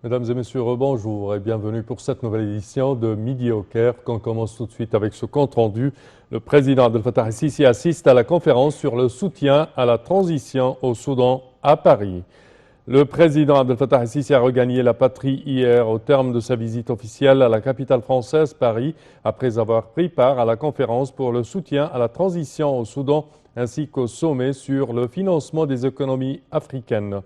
Mesdames et messieurs, rebonjour et bienvenue pour cette nouvelle édition de Midi au Caire, qu'on commence tout de suite avec ce compte-rendu. Le président Abdel Fattah el-Sisi assiste à la conférence sur le soutien à la transition au Soudan à Paris. Le président Abdel Fattah el-Sisi a regagné la patrie hier au terme de sa visite officielle à la capitale française, Paris, après avoir pris part à la conférence pour le soutien à la transition au Soudan ainsi qu'au sommet sur le financement des économies africaines.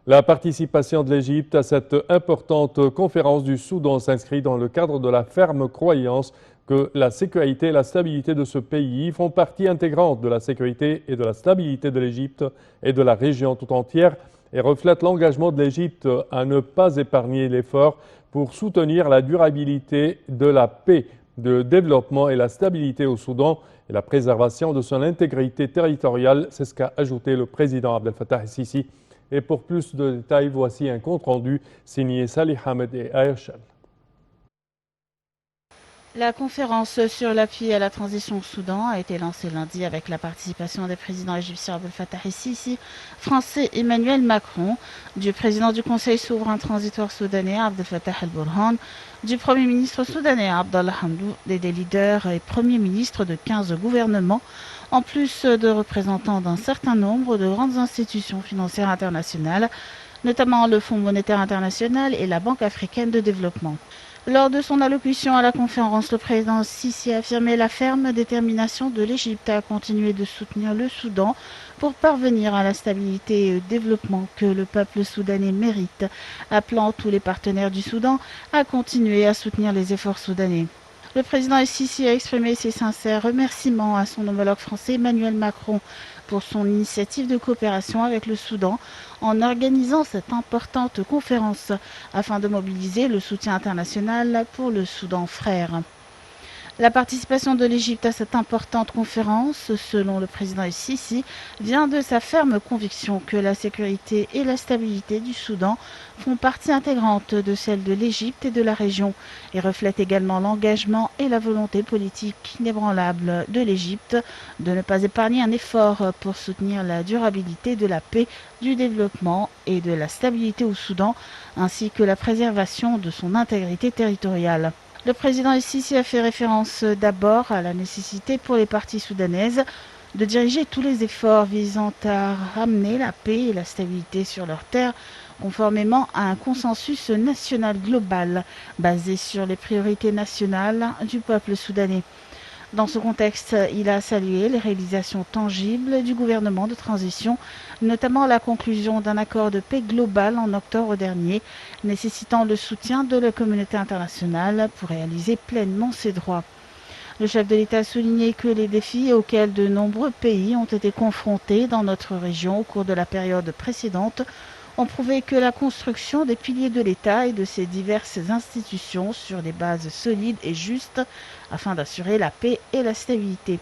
La participation de l'Égypte à cette importante conférence du Soudan s'inscrit dans le cadre de la ferme croyance que la sécurité et la stabilité de ce pays font partie intégrante de la sécurité et de la stabilité de l'Égypte et de la région tout entière et reflète l'engagement de l'Égypte à ne pas épargner l'effort pour soutenir la durabilité de la paix, le développement et la stabilité au Soudan et la préservation de son intégrité territoriale. C'est ce qu'a ajouté le président Abdel Fattah el-Sisi. Et pour plus de détails, voici un compte-rendu signé Salih Ahmed et Ayrshad. La conférence sur l'appui à la transition au Soudan a été lancée lundi avec la participation des présidents égyptiens Abdel Fattah el-Sisi, français Emmanuel Macron, du président du Conseil souverain transitoire soudanais Abdel Fattah el-Burhan, du Premier ministre soudanais Abdallah Hamdou et des leaders et premiers ministres de 15 gouvernements, en plus de représentants d'un certain nombre de grandes institutions financières internationales, notamment le Fonds monétaire international et la Banque africaine de développement. Lors de son allocution à la conférence, le président Sisi a affirmé la ferme détermination de l'Égypte à continuer de soutenir le Soudan pour parvenir à la stabilité et au développement que le peuple soudanais mérite, appelant tous les partenaires du Soudan à continuer à soutenir les efforts soudanais. Le président Sisi a exprimé ses sincères remerciements à son homologue français Emmanuel Macron pour son initiative de coopération avec le Soudan en organisant cette importante conférence afin de mobiliser le soutien international pour le Soudan frère. La participation de l'Égypte à cette importante conférence, selon le président el-Sisi, vient de sa ferme conviction que la sécurité et la stabilité du Soudan font partie intégrante de celle de l'Égypte et de la région et reflète également l'engagement et la volonté politique inébranlable de l'Égypte de ne pas épargner un effort pour soutenir la durabilité de la paix, du développement et de la stabilité au Soudan, ainsi que la préservation de son intégrité territoriale. Le président el-Sisi a fait référence d'abord à la nécessité pour les parties soudanaises de diriger tous les efforts visant à ramener la paix et la stabilité sur leurs terres, conformément à un consensus national global basé sur les priorités nationales du peuple soudanais. Dans ce contexte, il a salué les réalisations tangibles du gouvernement de transition, notamment la conclusion d'un accord de paix global en octobre dernier, nécessitant le soutien de la communauté internationale pour réaliser pleinement ses droits. Le chef de l'État a souligné que les défis auxquels de nombreux pays ont été confrontés dans notre région au cours de la période précédente ont prouvé que la construction des piliers de l'État et de ses diverses institutions sur des bases solides et justes afin d'assurer la paix et la stabilité.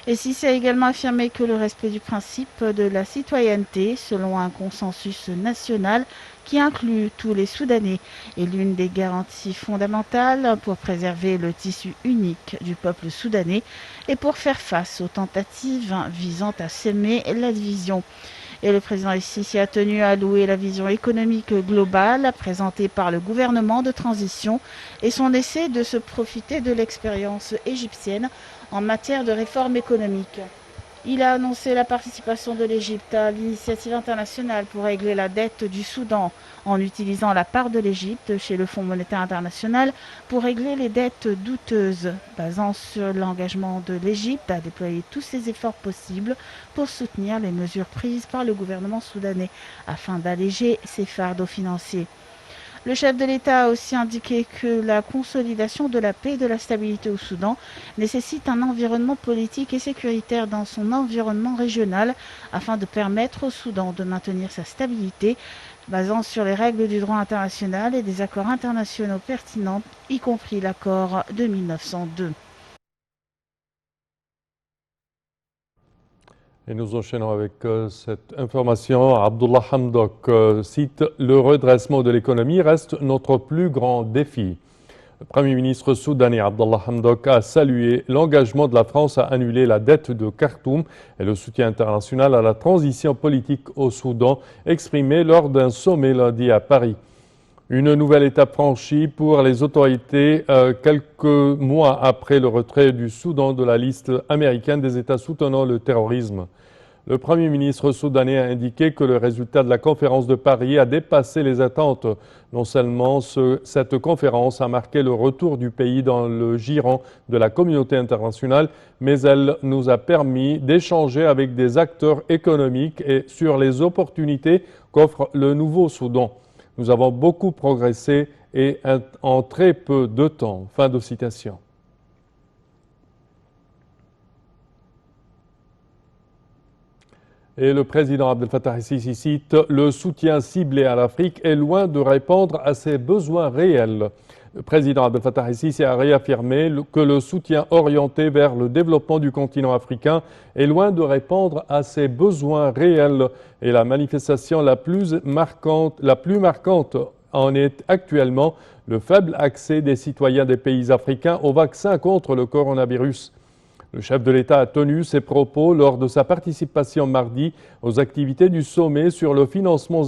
Et Sisi a également affirmé que le respect du principe de la citoyenneté, selon un consensus national qui inclut tous les Soudanais, est l'une des garanties fondamentales pour préserver le tissu unique du peuple soudanais et pour faire face aux tentatives visant à semer la division. Et le président el-Sisi a tenu à louer la vision économique globale présentée par le gouvernement de transition et son essai de se profiter de l'expérience égyptienne en matière de réforme économique. Il a annoncé la participation de l'Égypte à l'initiative internationale pour régler la dette du Soudan en utilisant la part de l'Égypte chez le Fonds monétaire international pour régler les dettes douteuses, basant sur l'engagement de l'Égypte à déployer tous ses efforts possibles pour soutenir les mesures prises par le gouvernement soudanais afin d'alléger ses fardeaux financiers. Le chef de l'État a aussi indiqué que la consolidation de la paix et de la stabilité au Soudan nécessite un environnement politique et sécuritaire dans son environnement régional afin de permettre au Soudan de maintenir sa stabilité, basant sur les règles du droit international et des accords internationaux pertinents, y compris l'accord de 1902. Et nous enchaînons avec cette information. Abdullah Hamdok cite « Le redressement de l'économie reste notre plus grand défi ». Le Premier ministre soudanais Abdullah Hamdok a salué l'engagement de la France à annuler la dette de Khartoum et le soutien international à la transition politique au Soudan exprimé lors d'un sommet lundi à Paris. Une nouvelle étape franchie pour les autorités quelques mois après le retrait du Soudan de la liste américaine des États soutenant le terrorisme. Le Premier ministre soudanais a indiqué que le résultat de la conférence de Paris a dépassé les attentes. Non seulement cette conférence a marqué le retour du pays dans le giron de la communauté internationale, mais elle nous a permis d'échanger avec des acteurs économiques et sur les opportunités qu'offre le nouveau Soudan. Nous avons beaucoup progressé et en très peu de temps. Fin de citation. Et le président Abdel Fattah el-Sisi cite « Le soutien ciblé à l'Afrique est loin de répondre à ses besoins réels ». Le président Abdel Fattah el-Sisi a réaffirmé que le soutien orienté vers le développement du continent africain est loin de répondre à ses besoins réels. Et la manifestation la plus marquante en est actuellement le faible accès des citoyens des pays africains aux vaccins contre le coronavirus. Le chef de l'État a tenu ces propos lors de sa participation mardi aux activités du sommet sur le financement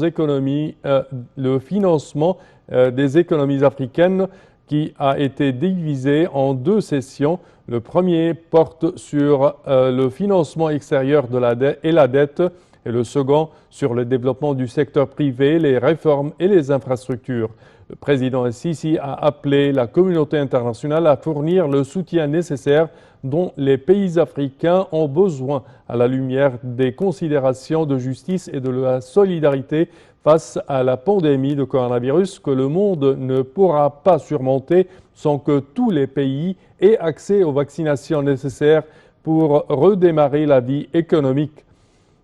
des économies africaines qui a été divisé en deux sessions. Le premier porte sur le financement extérieur de la dette et le second sur le développement du secteur privé, les réformes et les infrastructures. Le président el-Sisi a appelé la communauté internationale à fournir le soutien nécessaire dont les pays africains ont besoin à la lumière des considérations de justice et de la solidarité face à la pandémie de coronavirus que le monde ne pourra pas surmonter sans que tous les pays aient accès aux vaccinations nécessaires pour redémarrer la vie économique.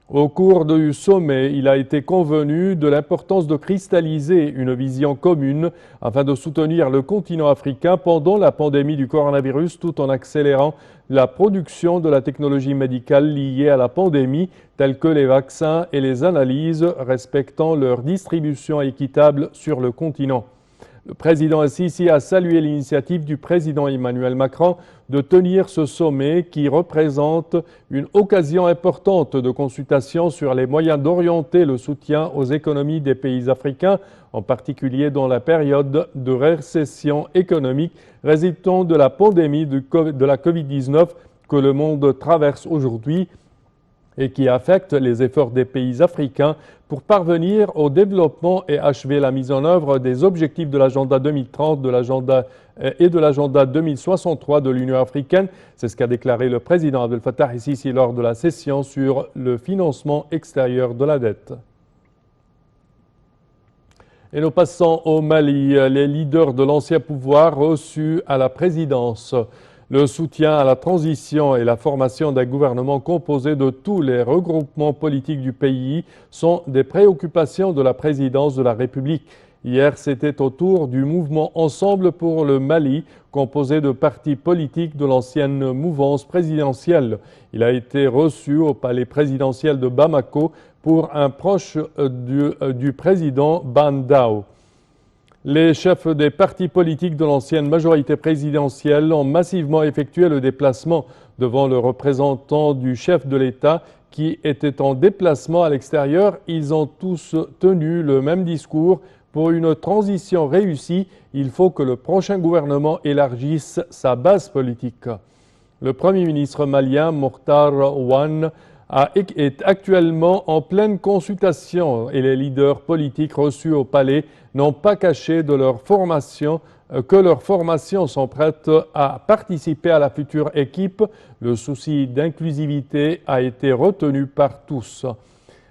Au cours du sommet, il a été convenu de l'importance de cristalliser une vision commune afin de soutenir le continent africain pendant la pandémie du coronavirus tout en accélérant la production de la technologie médicale liée à la pandémie, telle que les vaccins et les analyses, respectant leur distribution équitable sur le continent. Le président el-Sisi a salué l'initiative du président Emmanuel Macron de tenir ce sommet qui représente une occasion importante de consultation sur les moyens d'orienter le soutien aux économies des pays africains, en particulier dans la période de récession économique résultant de la pandémie de la Covid-19 que le monde traverse aujourd'hui et qui affecte les efforts des pays africains pour parvenir au développement et achever la mise en œuvre des objectifs de l'agenda 2030 et de l'agenda 2063 de l'Union africaine. C'est ce qu'a déclaré le président Abdel Fattah el-Sisi lors de la session sur le financement extérieur de la dette. Et nous passons au Mali. Les leaders de l'ancien pouvoir reçus à la présidence. Le soutien à la transition et la formation d'un gouvernement composé de tous les regroupements politiques du pays sont des préoccupations de la présidence de la République. Hier, c'était au tour du mouvement Ensemble pour le Mali, composé de partis politiques de l'ancienne mouvance présidentielle. Il a été reçu au palais présidentiel de Bamako pour un proche du président Bandao. Les chefs des partis politiques de l'ancienne majorité présidentielle ont massivement effectué le déplacement devant le représentant du chef de l'État qui était en déplacement à l'extérieur. Ils ont tous tenu le même discours. Pour une transition réussie, il faut que le prochain gouvernement élargisse sa base politique. Le Premier ministre malien, Mokhtar Ouane, est actuellement en pleine consultation et les leaders politiques reçus au palais n'ont pas caché de que leurs formations sont prêtes à participer à la future équipe. Le souci d'inclusivité a été retenu par tous.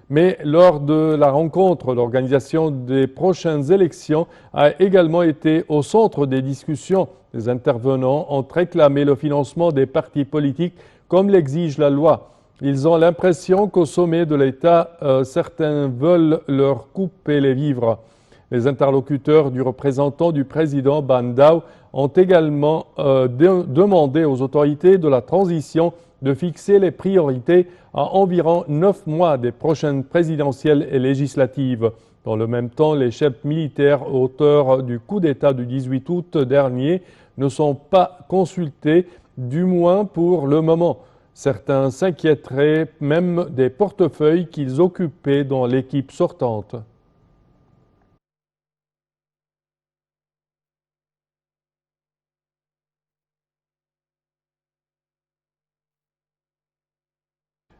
Mais lors de la rencontre, l'organisation des prochaines élections a également été au centre des discussions. Les intervenants ont réclamé le financement des partis politiques comme l'exige la loi. Ils ont l'impression qu'au sommet de l'État, certains veulent leur couper les vivres. Les interlocuteurs du représentant du président Bandao ont également demandé aux autorités de la transition de fixer les priorités à environ 9 mois des prochaines présidentielles et législatives. Dans le même temps, les chefs militaires auteurs du coup d'État du 18 août dernier ne sont pas consultés, du moins pour le moment. Certains s'inquiéteraient même des portefeuilles qu'ils occupaient dans l'équipe sortante.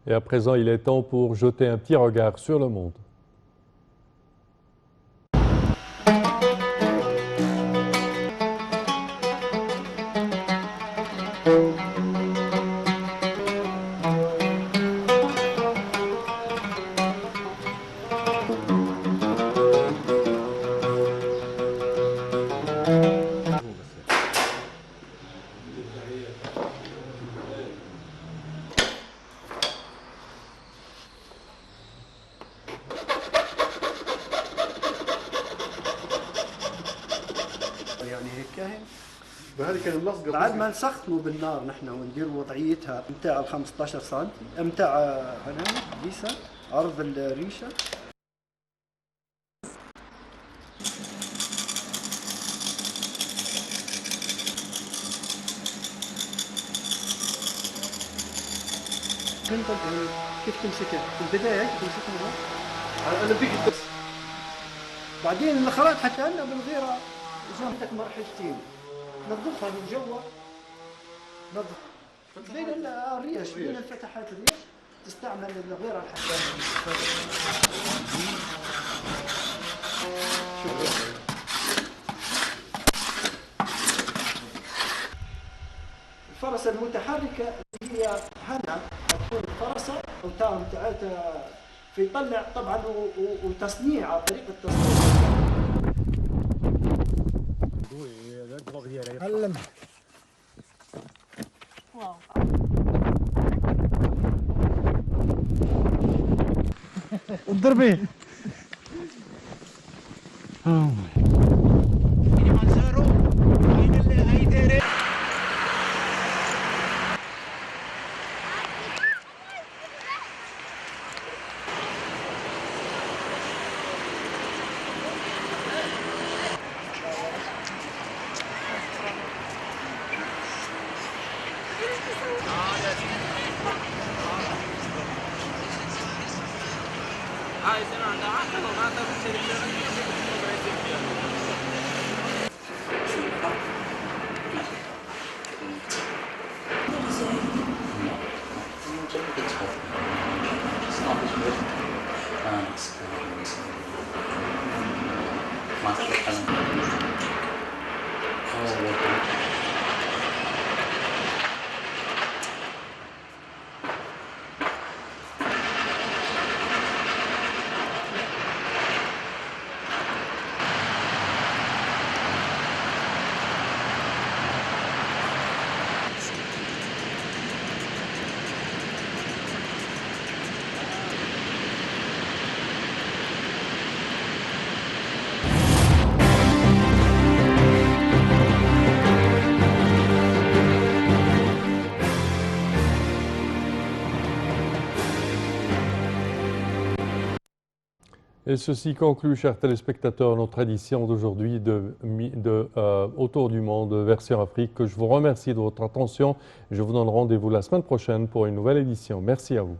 Et à présent, il est temps pour jeter un petit regard sur le monde. يعني هيك هذه كان اللصقه بعد ما نسخنوا بالنار نحن ونديروا وضعيتها متاع ال 15 سم متاع هنا ليسا عرض الريشه. كيف تمسكها؟ في البدايه تمسكها انا بقيت بس بعدين الخراط حتى لنا بالغيره جنبتك مرحلتين نظفها من جوا نظف بين الريش بين الفتحات الريش تستعمل الغيره الفرسه المتحركه هي هنا تكون الفرسه او تاعهم بتاعتها في طلع طبعا وتصنيع طريقه تصنيع علم اضربي Et ceci conclut, chers téléspectateurs, notre édition d'aujourd'hui de Autour du monde, version Afrique. Je vous remercie de votre attention. Je vous donne rendez-vous la semaine prochaine pour une nouvelle édition. Merci à vous.